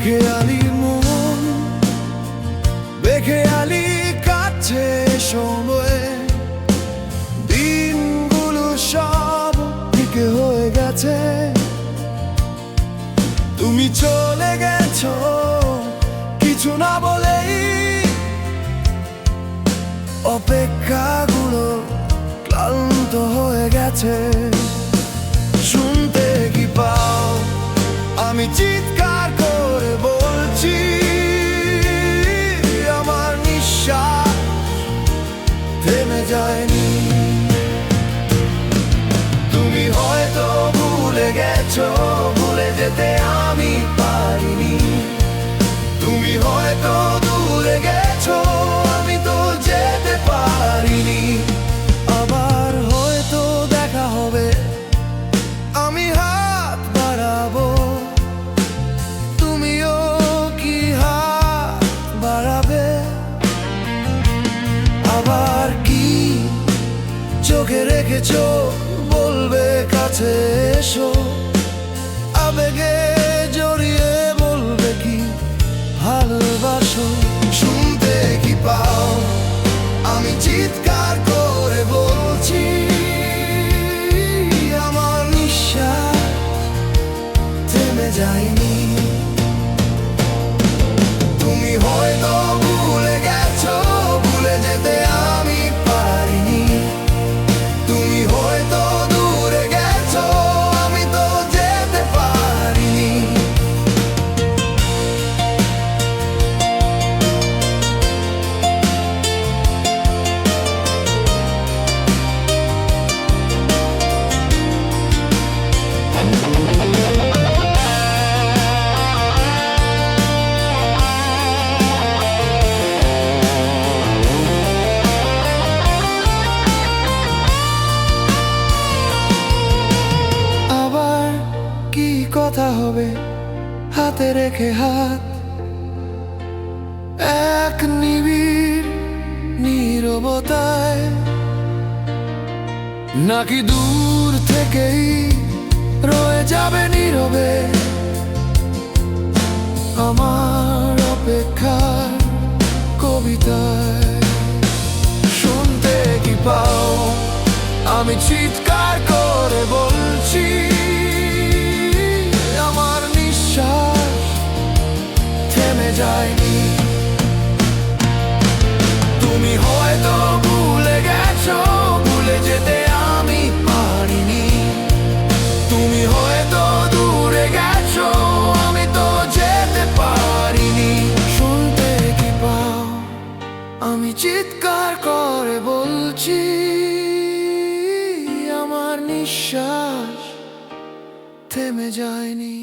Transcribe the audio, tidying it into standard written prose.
বেখেয়ালি মন, বেখেয়ালি কাছে সময়ে দিনগুলো সব ফিকে হয়ে গেছে। তুমি চলে গেছো কিছু না বলেই, অপেক্ষাগুলো ক্লান্ত হয়ে গেছে। শুনতে কি পাও আমি চিৎকার করে বলছি, আমার নিঃশ্বাস থেমে যায়নি। তুমি হয়তো ভুলে গেছো, ভুলে যেতে আমি পারিনি। তুমি হয়তো দূরে গেছো, আমি তো যেতে পারিনি। আবার হয়তো দেখা হবে, আমি হাত বাড়াবো, তুমিও কি হাত বাড়াবে? আবার কি চোখে রেখেছো বলবে কাছে এসো, আবেগে জড়িয়ে বলবে কি ভালোবাসো। শুনতে কি পাও আমি চিৎকার করে বলছি, আমার নিঃশ্বাস থেমে যায়নি। তুমি হয়তো ভুলে গেছো, ভুলে যেতে আমি পারিনি। তুমি হয়তো দূরে গেছো, আমি তো যেতে পারিনি। কি কথা হবে হাতে রেখে হাত, এক নিবিড় নীরবতায়, নাকি দূর থেকেই রয়ে যাবে নীরবে আমার অপেক্ষার কবিতায়। শুনতে কি পাও আমি চিৎকার করে বলছি, আমার নিঃশ্বাস থেমে যায়নি। তুমি হয়তো ভুলে গেছো, ভুলে যেতে আমি পারিনি। তুমি হয়তো দূরে গেছো, আমি তো যেতে পারিনি। শুনতে কি পাও আমি চিৎকার করে বলছি, আমার নিঃশ্বাস থেমে যায়নি।